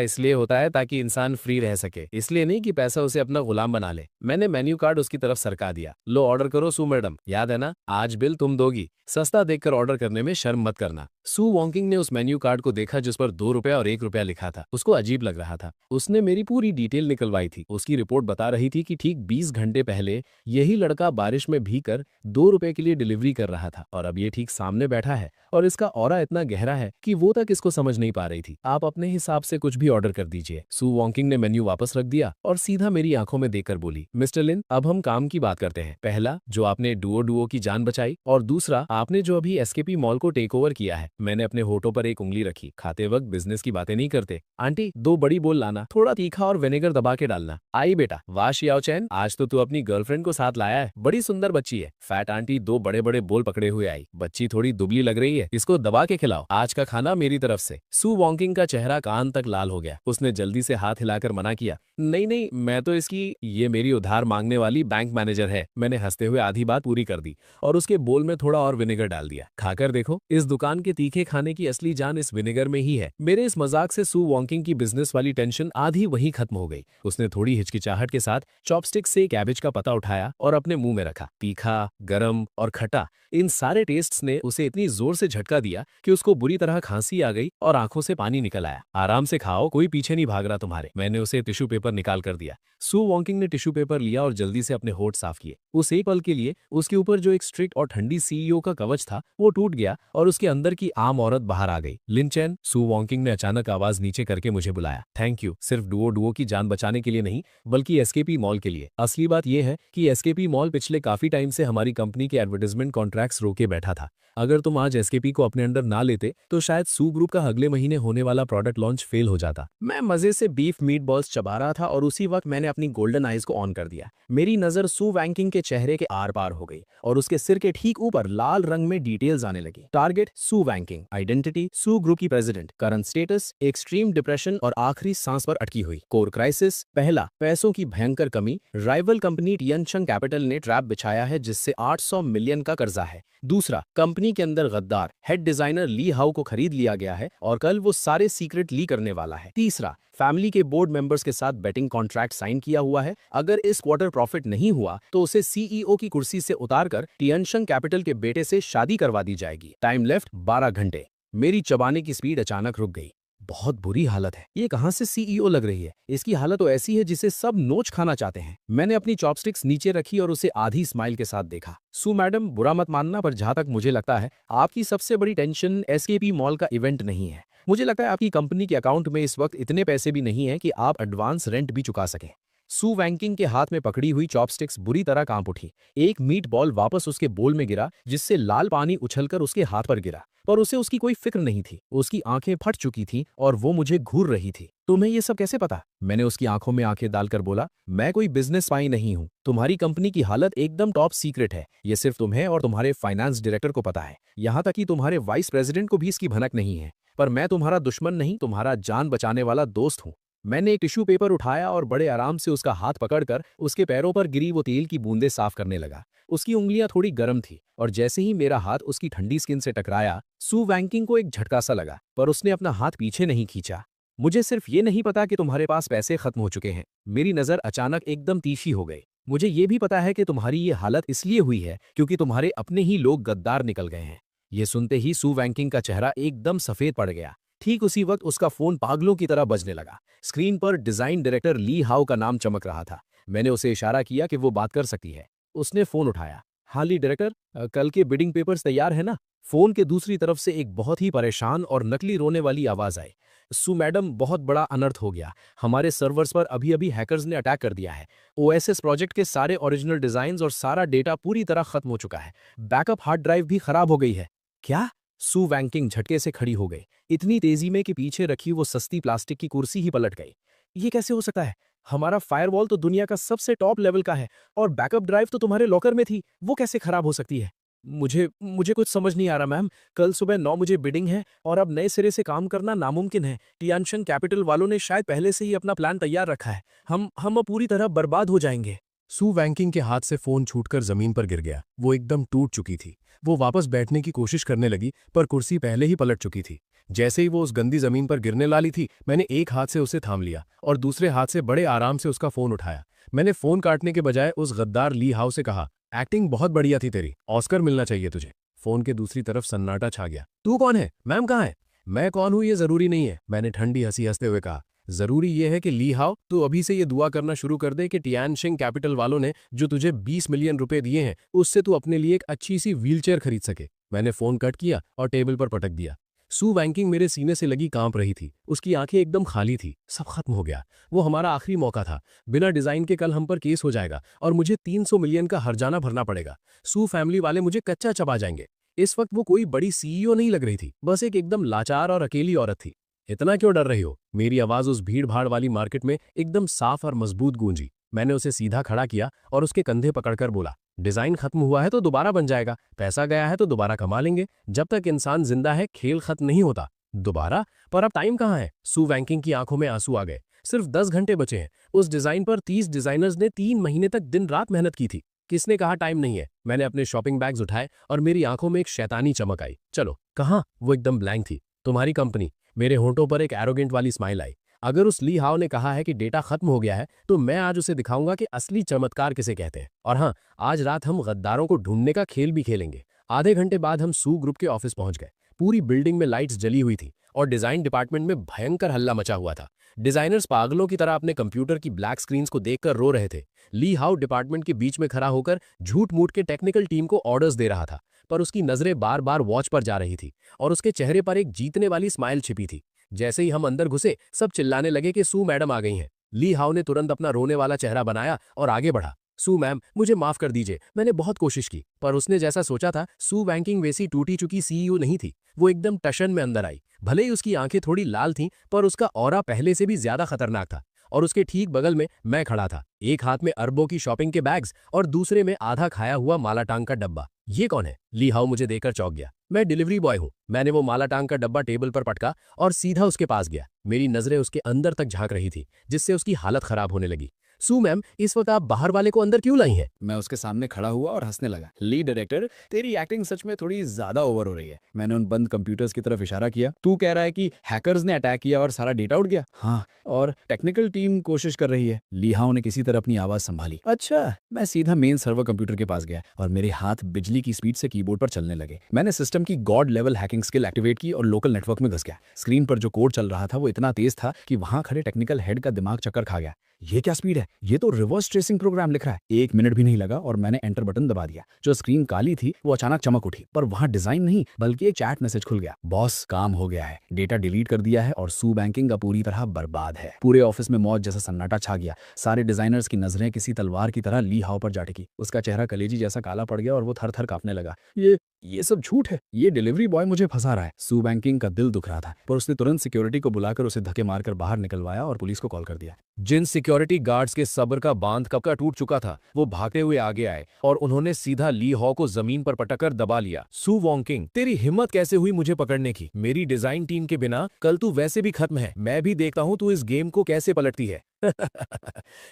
इसलिए होता है ताकि इंसान फ्री रह सके, इसलिए नहीं कि पैसा उसे अपना गुलाम बना ले। मैंने मेन्यू कार्ड उसकी तरफ सरका दिया। लो ऑर्डर करो सू मैडम, याद है ना, आज बिल तुम दोगी। सस्ता देखकर ऑर्डर करने में शर्म मत करना। सू वॉकिंग ने उस मेन्यू कार्ड को देखा जिस पर 2 रुपया और 1 रुपया लिखा था। उसको अजीब लग रहा था। उसने मेरी पूरी डिटेल निकलवाई थी। उसकी रिपोर्ट बता रही थी कि ठीक 20 घंटे पहले यही लड़का बारिश में भीगकर 2 रुपए के लिए डिलीवरी कर रहा था और अब ये ठीक सामने बैठा है और इसका ऑरा इतना गहरा है कि वो तक इसको समझ नहीं पा रही थी। आप अपने हिसाब से कुछ भी ऑर्डर कर दीजिए। सू वॉकिंग ने मेन्यू वापस रख दिया और सीधा मेरी आंखों में देखकर बोली, मिस्टर लिन, अब हम काम की बात करते हैं। पहला, जो आपने डुओ की जान बचाई, और दूसरा, आपने जो अभी एसकेपी मॉल को टेक ओवर किया है। मैंने अपने होठों पर एक उंगली रखी। खाते वक्त बिजनेस की बातें नहीं करते। आंटी, 2 बड़ी बोल लाना, थोड़ा तीखा और विनेगर दबा के डालना। आई बेटा, वाह शियाओ चैन, आज तो तू अपनी गर्लफ्रेंड को साथ लाया है। बड़ी सुंदर बच्ची है। फैट आंटी 2 बड़े बड़े बोल पकड़े हुए आई। बच्ची थोड़ी दुबली लग रही है, इसको दबा के खिलाओ। आज का खाना मेरी तरफ से। सू वॉकिंग का चेहरा कान तक लाल हो गया। उसने जल्दी से हाथ हिलाकर मना किया, नहीं नहीं, मैं तो इसकी, ये मेरी उधार मांगने वाली बैंक मैनेजर है। मैंने हंसते हुए आधी बात पूरी कर दी और उसके बोल में थोड़ा और विनेगर डाल दिया। खाकर देखो, इस दुकान के तीखे खाने की असली जान इस विनेगर में ही है। मेरे इस मजाक से सू वॉकिंग की बिजनेस वाली टेंशन आधी वहीं खत्म हो गई। उसने थोड़ी हिचकिचाहट के साथ चॉपस्टिक से कैबेज का पत्ता उठाया और अपने मुंह में रखा। तीखा, गरम और खट्टा, इन सारे टेस्ट्स ने उसे इतनी जोर से झटका दिया कि उसको बुरी तरह खांसी आ गई और आंखों से पानी निकल आया। आराम से खाओ, कोई पीछे नहीं भाग रहा तुम्हारे। मैंने उसे टिश्यू पेपर निकाल कर दिया। सू वॉकिंग ने टिश्यू पेपर लिया और जल्दी से अपने होठ साफ किए। उस एक पल के लिए उसके ऊपर जो एक स्ट्रिक्ट और ठंडी सीईओ का कवच था वो टूट गया और उसके अंदर की आम औरत बाहर आ गई। लिन चैन, सू वॉकिंग ने अचानक आवाज नीचे करके मुझे बुलाया। थैंक यू, सिर्फ डुओ की जान बचाने के लिए नहीं, बल्कि एसकेपी मॉल के लिए। असली बात यह है कि एसकेपी मॉल पिछले काफी टाइम से हमारी कंपनी के एडवर्टाइजमेंट कॉन्ट्रैक्ट्स रोके बैठा था। अगर तुम आज एसकेपी को अपने अंडर ना लेते तो शायद सू ग्रुप का अगले महीने होने वाला प्रोडक्ट लॉन्च फेल हो जाता। मैं मजे से बीफ मीट बॉल्स चबा रहा था और उसी वक्त मैंने अपनी गोल्डन आइज को ऑन कर दिया। मेरी नजर सू वैंकिंग के चेहरे के आर पार हो गई और उसके सिर के ठीक ऊपर लाल रंग में डिटेल्स आने लगी। टारगेट सू वैंकिंग, आइडेंटिटी सू ग्रुप की president, current status extreme depression और आखिरी सांस पर अटकी हुई। कोर क्राइसिस, पहला, पैसों की भयंकर कमी, राइवल कंपनी टियनशंग कैपिटल ने ट्रैप बिछाया है जिससे 800 मिलियन का कर्जा है। दूसरा, कंपनी के अंदर गद्दार हेड डिजाइनर ली हाउ को खरीद लिया गया है और कल वो सारे सीक्रेट ली करने वाला है। तीसरा, फैमिली के बोर्ड मेंबर्स के साथ बेटिंग कॉन्ट्रैक्ट साइन किया हुआ है। अगर इस क्वार्टर प्रॉफिट नहीं हुआ तो उसे सीईओ की कुर्सी से उतारकर टियनशंग कैपिटल के बेटे से शादी करवा दी जाएगी। टाइम लेफ्ट 12 घंटे। मेरी चबाने की स्पीड अचानक रुक गई। बहुत बुरी हालत है। ये कहां से सीईओ लग रही है? इसकी हालत तो ऐसी है जिसे सब नोच खाना चाहते हैं। मैंने अपनी चॉपस्टिक्स नीचे रखी और उसे आधी स्माइल के साथ देखा। सू मैडम, बुरा मत मानना, पर जहां तक मुझे लगता है आपकी सबसे बड़ी टेंशन एसकेपी मॉल का इवेंट नहीं है। मुझे लगता है आपकी कंपनी के अकाउंट में इस वक्त इतने पैसे भी नहीं है कि आप एडवांस रेंट भी चुका सकें। सू वैंकिंग के हाथ में पकड़ी हुई चॉपस्टिक्स बुरी तरह कांप उठी। एक मीट बॉल वापस उसके बोल में गिरा जिससे लाल पानी उछलकर उसके हाथ पर गिरा, पर उसे उसकी कोई फिक्र नहीं थी। उसकी आंखें फट चुकी थीं और वो मुझे घूर रही थी। तुम्हें ये सब कैसे पता? मैंने उसकी आंखों में आंखें डालकर बोला, मैं कोई बिजनेस स्पाई नहीं हूँ। तुम्हारी कंपनी की हालत एकदम टॉप सीक्रेट है। ये सिर्फ तुम्हें और तुम्हारे फाइनेंस डायरेक्टर को पता है। यहाँ तक कि तुम्हारे वाइस प्रेसिडेंट को भी इसकी भनक नहीं है। पर मैं तुम्हारा दुश्मन नहीं, तुम्हारा जान बचाने वाला दोस्त हूँ। मैंने एक टिश्यू पेपर उठाया और बड़े आराम से उसका हाथ पकड़कर उसके पैरों पर गिरी वो तेल की बूंदें साफ करने लगा। उसकी उंगलियां थोड़ी गर्म थी और जैसे ही मेरा हाथ उसकी ठंडी स्किन से टकराया, सू वैंकिंग को एक झटका सा लगा, पर उसने अपना हाथ पीछे नहीं खींचा। मुझे सिर्फ ये नहीं पता कि तुम्हारे पास पैसे खत्म हो चुके हैं। मेरी नजर अचानक एकदम तीखी हो गई। मुझे ये भी पता है कि तुम्हारी ये हालत इसलिए हुई है क्योंकि तुम्हारे अपने ही लोग गद्दार निकल गए हैं। ये सुनते ही सू वैंकिंग का चेहरा एकदम सफेद पड़ गया। ठीक उसी वक्त उसका फोन पागलों की तरह बजने लगा। स्क्रीन पर डिजाइन डायरेक्टर ली हाउ का नाम चमक रहा था। मैंने उसे इशारा किया कि वो बात कर सकती है। उसने फोन उठाया। हाँ ली डायरेक्टर, कल के बिडिंग पेपर्स तैयार है ना? फोन के दूसरी तरफ से एक बहुत ही परेशान और नकली रोने वाली आवाज आई। सू मैडम, बहुत बड़ा अनर्थ हो गया। हमारे सर्वर्स पर अभी अभी हैकर्स ने अटैक कर दिया है। ओएसएस प्रोजेक्ट के सारे ओरिजिनल डिजाइन्स और सारा डेटा पूरी तरह खत्म हो चुका है। बैकअप हार्ड ड्राइव भी खराब हो गई है। क्या? सू वैंकिंग झटके से खड़ी हो गई, इतनी तेजी में कि पीछे रखी वो सस्ती प्लास्टिक की कुर्सी ही पलट गई। ये कैसे हो सकता है? हमारा फायरवॉल तो दुनिया का सबसे टॉप लेवल का है और बैकअप ड्राइव तो तुम्हारे लॉकर में थी, वो कैसे खराब हो सकती है? मुझे मुझे कुछ समझ नहीं आ रहा मैम। कल सुबह 9 बजे बिडिंग है और अब नए सिरे से काम करना नामुमकिन है। टियानशन कैपिटल वालों ने शायद पहले से ही अपना प्लान तैयार रखा है। हम अब पूरी तरह बर्बाद हो जाएंगे। सू वैंकिंग के हाथ से फोन छूटकर जमीन पर गिर गया। वो एकदम टूट चुकी थी। वो वापस बैठने की कोशिश करने लगी, पर कुर्सी पहले ही पलट चुकी थी। जैसे ही वो उस गंदी जमीन पर गिरने वाली थी, मैंने एक हाथ से उसे थाम लिया और दूसरे हाथ से बड़े आराम से उसका फोन उठाया। मैंने फोन काटने के बजाय उस गद्दार ली हाउ से कहा, एक्टिंग बहुत बढ़िया थी तेरी, ऑस्कर मिलना चाहिए तुझे। फोन के दूसरी तरफ सन्नाटा छा गया। तू कौन है? मैम कहाँ है? मैं कौन हूं ये जरूरी नहीं है, मैंने ठंडी हंसी हंसते हुए कहा। जरूरी यह है कि ली हाउ, तू अभी से ये दुआ करना शुरू कर दे कि टियानशिंग कैपिटल वालों ने जो तुझे 20 मिलियन रुपए दिए हैं उससे तू अपने लिए एक अच्छी सी व्हीलचेयर खरीद सके। मैंने फोन कट किया और टेबल पर पटक दिया। सू वैंकिंग मेरे सीने से लगी कांप रही थी। उसकी आंखें एकदम खाली थी। सब खत्म हो गया। वो हमारा आखिरी मौका था। बिना डिजाइन के कल हम पर केस हो जाएगा और मुझे 300 मिलियन का हर्जाना भरना पड़ेगा। सू फैमिली वाले मुझे कच्चा चबा जाएंगे। इस वक्त वो कोई बड़ी सीईओ नहीं लग रही थी, बस एक एकदम लाचार और अकेली औरत थी। इतना क्यों डर रही हो? मेरी आवाज उस भीड़ भाड़ वाली मार्केट में एकदम साफ और मजबूत गूंजी। मैंने उसे सीधा खड़ा किया और उसके कंधे पकड़कर बोला, डिजाइन खत्म हुआ है तो दोबारा बन जाएगा, पैसा गया है तो दोबारा कमा लेंगे। जब तक इंसान जिंदा है खेल खत्म नहीं होता। दोबारा? पर अब टाइम कहाँ है? सू वैंकिंग की आंखों में आंसू आ गए। सिर्फ 10 घंटे बचे हैं। उस डिजाइन पर 30 डिजाइनर्स ने 3 महीने तक दिन रात मेहनत की थी। किसने कहा टाइम नहीं है? मैंने अपने शॉपिंग बैग्स उठाए और मेरी आंखों में एक शैतानी चमक आई। चलो। कहाँ? वो एकदम ब्लैंक थी। तुम्हारी कंपनी। मेरे होंठों पर एक एरोगेंट वाली स्माइल आई। अगर उस ली हाउ ने कहा है कि डेटा खत्म हो गया है तो मैं आज उसे दिखाऊंगा कि असली चमत्कार किसे कहते हैं। और हाँ, आज रात हम गद्दारों को ढूंढने का खेल भी खेलेंगे। आधे घंटे बाद हम सू ग्रुप के ऑफिस पहुंच गए। पूरी बिल्डिंग में लाइट्स जली हुई थी और डिजाइन डिपार्टमेंट में भयंकर हल्ला मचा हुआ था। डिजाइनर्स पागलों की तरह अपने कंप्यूटर की ब्लैक स्क्रीन्स को देखकर रो रहे थे। ली हाउ डिपार्टमेंट के बीच में खड़ा होकर झूठ मूठ के टेक्निकल टीम को ऑर्डर्स दे रहा था, पर उसकी नजरें बार बार वॉच पर जा रही थी और उसके चेहरे पर एक जीतने वाली स्माइल छिपी थी। जैसे ही हम अंदर घुसे, सब चिल्लाने लगे कि सू मैडम आ गई हैं। ली हाउ ने तुरंत अपना रोने वाला चेहरा बनाया और आगे बढ़ा। सू मैम, मुझे माफ कर दीजिए, मैंने बहुत कोशिश की। पर उसने जैसा सोचा था, सू वैंकिंग वैसी टूटी चुकी सीईओ नहीं थी। वो एकदम टशन में अंदर आई। भले ही उसकी आंखें थोड़ी लाल थीं, पर उसका ऑरा पहले से भी ज्यादा खतरनाक था। और उसके ठीक बगल में मैं खड़ा था, एक हाथ में अरबों की शॉपिंग के बैग्स और दूसरे में आधा खाया हुआ मालाटांग का डब्बा। ये कौन है? ली हाउ मुझे देखकर चौंक गया। मैं डिलीवरी बॉय हूँ। मैंने वो मालाटांग का डब्बा टेबल पर पटका और सीधा उसके पास गया। मेरी नजरें उसके अंदर तक झांक रही थी, जिससे उसकी हालत खराब होने लगी। सू मैम, इस वक्त आप बाहर वाले को अंदर क्यों लाई हैं? मैं उसके सामने खड़ा हुआ और हंसने लगा। लीड डायरेक्टर, तेरी एक्टिंग सच में थोड़ी ज्यादा ओवर हो रही है। मैंने उन बंद कंप्यूटर्स की तरफ इशारा किया। तू कह रहा है कि हैकर्स ने अटैक किया और सारा डेटा उड़ गया? हाँ, और टेक्निकल टीम कोशिश कर रही है। ली हाउ ने किसी तरह अपनी आवाज संभाली। अच्छा। मैं सीधा मेन सर्वर कंप्यूटर के पास गया और मेरे हाथ बिजली की स्पीड से कीबोर्ड पर चलने लगे। मैंने सिस्टम की God level hacking skill activate की और लोकल नेटवर्क में घुस गया। स्क्रीन पर जो कोड चल रहा था वो इतना तेज था कि वहां खड़े टेक्निकल हेड का दिमाग चक्कर खा गया। ये क्या स्पीड है? ये तो रिवर्स ट्रेसिंग प्रोग्राम लिख रहा है। 1 मिनट भी नहीं लगा और मैंने एंटर बटन दबा दिया। जो स्क्रीन काली थी वो अचानक चमक उठी, पर वहां डिजाइन नहीं बल्कि एक चैट मैसेज खुल गया। बॉस, काम हो गया है, डेटा डिलीट कर दिया है और सू बैंकिंग का पूरी तरह बर्बाद है। पूरे ऑफिस में मौत जैसा सन्नाटा छा गया। सारे डिजाइनर्स की नजरें किसी तलवार की तरह ली हाउ पर जा टिकी। उसका चेहरा कलेजी जैसा काला पड़ गया और वो थर थर कांपने लगा। ये सब झूठ है। ये डिलीवरी बॉय मुझे फंसा रहा है। सू बैंकिंग का दिल दुख रहा था, पर उसने तुरंत सिक्योरिटी को बुलाकर उसे धक्के मारकर बाहर निकलवाया और पुलिस को कॉल कर दिया। जिन सिक्योरिटी गार्ड्स के सब्र का बांध कब का टूट चुका था, वो भागते हुए आगे आए और उन्होंने सीधा ली हाउ को जमीन पर पटककर दबा लिया। सू वॉन्किंग, तेरी हिम्मत कैसे हुई मुझे पकड़ने की? मेरी डिजाइन टीम के बिना कल तू वैसे भी खत्म है। मैं भी देखता हूं तू इस गेम को कैसे पलटती है।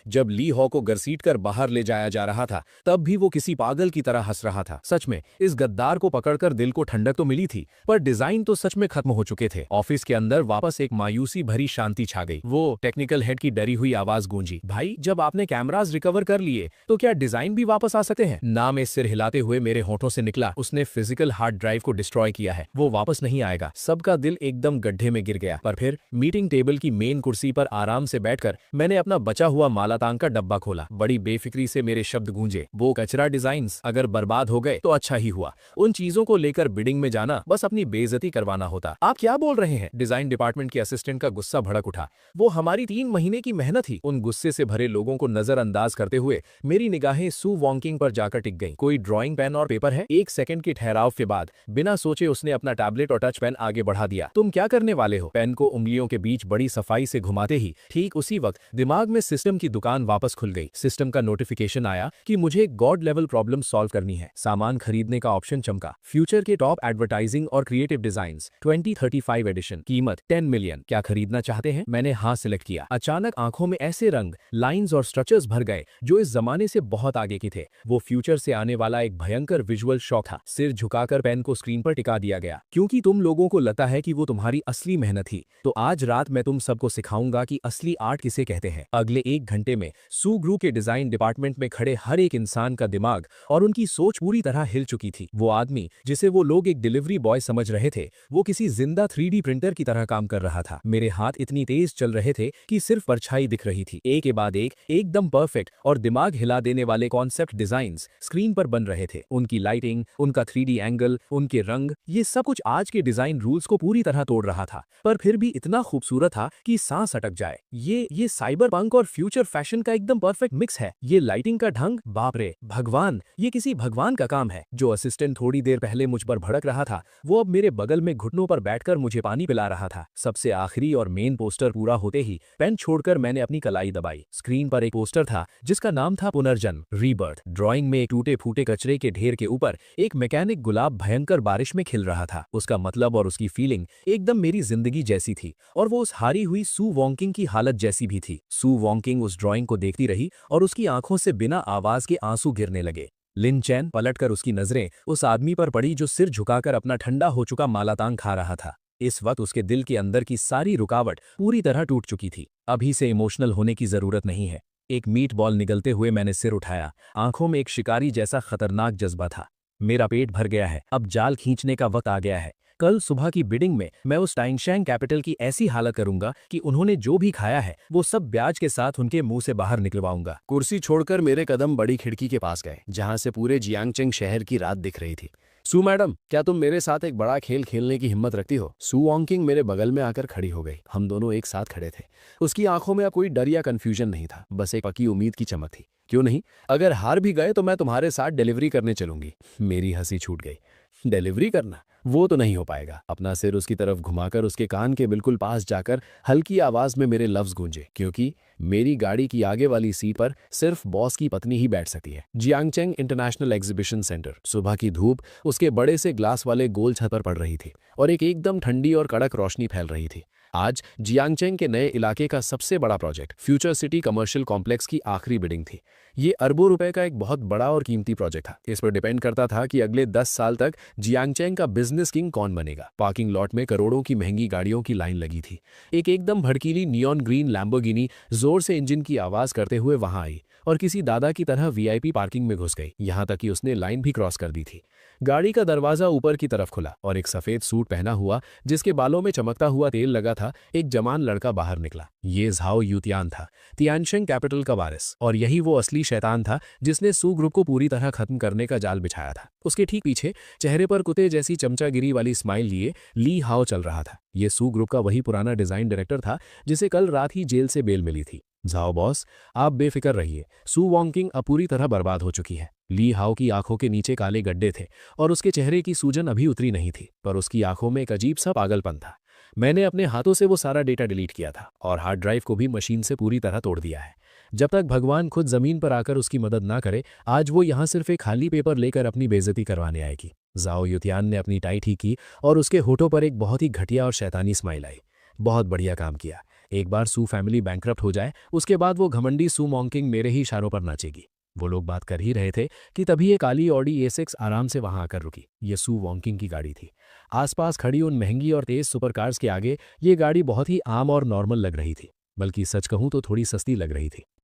जब ली हाउ को घसीट कर बाहर ले जाया जा रहा था, तब भी वो किसी पागल की तरह हंस रहा था। सच में इस गद्दार को पकड़कर दिल को ठंडक तो मिली थी, पर डिजाइन तो सच में खत्म हो चुके थे। ऑफिस के अंदर वापस एक मायूसी भरी शांति छा गई। वो टेक्निकल हेड की डरी हुई आवाज गूंजी, भाई, जब आपने कैमरास रिकवर कर लिए तो क्या डिजाइन भी वापस आ सकते हैं? नाम इस सिर हिलाते हुए मेरे होठों से निकला, उसने फिजिकल हार्ड ड्राइव को डिस्ट्रॉय किया है, वो वापस नहीं आएगा। सबका दिल एकदम गड्ढे में गिर गया। पर फिर मीटिंग टेबल की मेन कुर्सी पर आराम से बैठकर मैंने अपना बचा हुआ मालातांग का डब्बा खोला। बड़ी बेफिक्री से मेरे शब्द गूंजे, वो कचरा डिजाइन्स अगर बर्बाद हो गए तो अच्छा ही हुआ। उन चीजों को लेकर बिडिंग में जाना बस अपनी बेइज्जती करवाना होता। आप क्या बोल रहे हैं? डिजाइन डिपार्टमेंट के असिस्टेंट का गुस्सा भड़क उठा। वो हमारी 3 महीने की मेहनत थी। उन गुस्से से भरे लोगों को नजरअंदाज करते हुए मेरी निगाहें सू वॉन्किंग पर जाकर टिक गईं। कोई ड्राइंग पेन और पेपर है? 1 सेकंड के ठहराव के बाद बिना सोचे उसने अपना टैबलेट और टच पेन आगे बढ़ा दिया। तुम क्या करने वाले हो? पेन को उंगलियों के बीच बड़ी सफाई से घुमाते ही ठीक उसी वक्त दिमाग में सिस्टम की दुकान वापस खुल गई। सिस्टम का नोटिफिकेशन आया कि मुझे एक गॉड लेवल प्रॉब्लम सॉल्व करनी है। सामान खरीदने का ऑप्शन चमका, फ्यूचर के टॉप एडवर्टाइजिंग और क्रिएटिव डिजाइन्स 2035 एडिशन, कीमत 10 मिलियन। क्या खरीदना चाहते हैं? मैंने हाँ सिलेक्ट किया। अचानक आंखों में ऐसे रंग, लाइंस और स्ट्रक्चर्स भर गए जो इस जमाने से बहुत आगे के थे। वो फ्यूचर से आने वाला एक भयंकर विजुअल शॉक था। सिर झुकाकर पेन को स्क्रीन पर टिका दिया गया। क्योंकि तुम लोगों को लगता है कि वो तुम्हारी असली मेहनत थी, तो आज रात मैं तुम सबको सिखाऊंगा कि असली आर्ट किसे कहते हैं। अगले 1 घंटे में सू ग्रुप के डिजाइन डिपार्टमेंट में खड़े हर एक इंसान का दिमाग और उनकी सोच पूरी तरह हिल चुकी थी। वो आदमी जिसे वो लोग एक डिलीवरी बॉय समझ रहे थे, वो किसी जिंदा 3D प्रिंटर की तरह काम कर रहा था। मेरे हाथ इतनी तेज चल रहे थे कि सिर्फ परछाई दिख रही थी। एक के बाद एक एकदम परफेक्ट और दिमाग हिला देने वाले कॉन्सेप्ट डिजाइन्स स्क्रीन पर बन रहे थे। उनकी लाइटिंग, उनका 3D एंगल, उनके रंग, ये सब कुछ आज के डिजाइन रूल्स को पूरी तरह तोड़ रहा था, पर फिर भी इतना खूबसूरत था कि सांस अटक जाए। ये साइबर पंक और फ्यूचर फैशन का एकदम परफेक्ट मिक्स है। ये लाइटिंग का ढंग, बाप रे भगवान, ये किसी भगवान का काम है। जो असिस्टेंट थोड़ी देर पहले मुझ पर भड़क रहा था, वो अब मेरे बगल में घुटनों पर बैठकर मुझे पानी पिला रहा था। सबसे आखिरी और मेन पोस्टर पूरा होते ही पेन छोड़कर मैंने अपनी कलाई दबाई। स्क्रीन पर एक पोस्टर था जिसका नाम था पुनर्जन्म, रीबर्थ। ड्राइंग में एक टूटे फूटे कचरे के ढेर के ऊपर एक मैकेनिक गुलाब भयंकर बारिश में खिल रहा था। उसका मतलब और उसकी फीलिंग एकदम मेरी जिंदगी जैसी थी, और वो उस हारी हुई सू वॉन्किंग की हालत जैसी भी थी। सू वॉन्किंग उस ड्राइंग को देखती रही और उसकी आंखों से बिना आवाज के आंसू गिरने लगे। लिन चैन पलटकर उसकी नजरें उस आदमी पर पड़ी जो सिर झुकाकर अपना ठंडा हो चुका मालातांग खा रहा था। इस वक्त उसके दिल के अंदर की सारी रुकावट पूरी तरह टूट चुकी थी। अभी से इमोशनल होने की जरूरत नहीं है। एक मीट बॉल निगलते हुए मैंने सिर उठाया। आंखों में एक शिकारी जैसा खतरनाक जज्बा था। मेरा पेट भर गया है, अब जाल खींचने का वक्त आ गया है। कल सुबह की बिडिंग में मैं उस टाइंगशैंग कैपिटल की ऐसी हालत करूंगा कि उन्होंने जो भी खाया है वो सब ब्याज के साथ उनके मुंह से बाहर निकलवाऊंगा। कुर्सी छोड़कर मेरे कदम बड़ी खिड़की के पास गए, जहां से पूरे जियांगचेंग शहर की रात दिख रही थी। सू मैडम, क्या तुम मेरे साथ एक बड़ा खेल खेलने की हिम्मत रखती हो? सू वॉन्किंग मेरे बगल में आकर खड़ी हो गई। हम दोनों एक साथ खड़े थे। उसकी आंखों में अब कोई डर या कंफ्यूजन नहीं था, बस एक पक्की उम्मीद की चमक थी। क्यों नहीं, अगर हार भी गए तो मैं तुम्हारे साथ डिलीवरी करने चलूंगी। मेरी हंसी छूट गई। डिलीवरी करना? वो तो नहीं हो पाएगा। अपना सिर उसकी तरफ घुमाकर उसके कान के बिल्कुल पास जाकर हल्की आवाज में मेरे लफ्ज गूंजे, क्योंकि मेरी गाड़ी की आगे वाली सीट पर सिर्फ बॉस की पत्नी ही बैठ सकती है। जियांगचेंग इंटरनेशनल एग्जीबिशन सेंटर। सुबह की धूप उसके बड़े से ग्लास वाले गोल छत पर पड़ रही थी और एक एकदम ठंडी और कड़क रोशनी फैल रही थी। आज जियांगचेंग के नए इलाके का सबसे बड़ा project future city commercial complex की आखिरी बिडिंग थी। ये अरबों रुपए का एक बहुत बड़ा और कीमती प्रोजेक्ट था। इस पर डिपेंड करता था कि अगले 10 साल तक जियांगचेंग का बिजनेस किंग कौन बनेगा। पार्किंग लॉट में करोड़ों की महंगी गाड़ियों की लाइन लगी थी। एक एकदम भड़कीली नियॉन ग्रीन लैम्बोर्गिनी जोर से इंजन की आवाज करते हुए वहां आई और किसी दादा की तरह वीआईपी पार्किंग में घुस गई। यहां तक कि उसने लाइन भी क्रॉस कर दी थी। गाड़ी का दरवाजा ऊपर की तरफ खुला और एक सफेद सूट पहना हुआ, जिसके बालों में चमकता हुआ तेल लगा था, एक जवान लड़का बाहर निकला। ये झाओ यूतियान था, तियानशेंग कैपिटल का वारिस, और यही वो असली शैतान था जिसने सू ग्रुप को पूरी तरह खत्म करने का जाल बिछाया था। उसके ठीक पीछे चेहरे पर कुत्ते जैसी चमचागिरी वाली स्माइल लिए ली हाओ चल रहा था। ये सू ग्रुप का वही पुराना डिजाइन डायरेक्टर था जिसे कल रात ही जेल से बेल मिली थी। झाओ बॉस, आप बेफिक्र रहिए, सू वॉन्किंग अब पूरी तरह बर्बाद हो चुकी है। ली हाओ की आंखों के नीचे काले गड्ढे थे और उसके चेहरे की सूजन अभी उतरी नहीं थी, पर उसकी आंखों में एक अजीब सा पागलपन था। मैंने अपने हाथों से वो सारा डेटा डिलीट किया था और हार्ड ड्राइव को भी मशीन से पूरी तरह तोड़ दिया है। जब तक भगवान खुद जमीन पर आकर उसकी मदद ना करे, आज वो यहाँ सिर्फ एक खाली पेपर लेकर अपनी बेइज्जती करवाने आएगी। झाओ युतियान ने अपनी टाई ठीक की और उसके होठों पर एक बहुत ही घटिया और शैतानी स्माइल आई। बहुत बढ़िया काम किया। एक बार सू फैमिली बैंकरप्ट हो जाए, उसके बाद वो घमंडी सू वॉन्किंग मेरे ही इशारों पर नाचेगी। वो लोग बात कर ही रहे थे कि तभी एक काली ऑडी A6 आराम से वहां आकर रुकी। ये सू वॉन्किंग की गाड़ी थी। आसपास खड़ी उन महंगी और तेज सुपरकार्स के आगे ये गाड़ी बहुत ही आम और नॉर्मल लग रही थी, बल्कि सच कहूं तो थोड़ी सस्ती लग रही थी।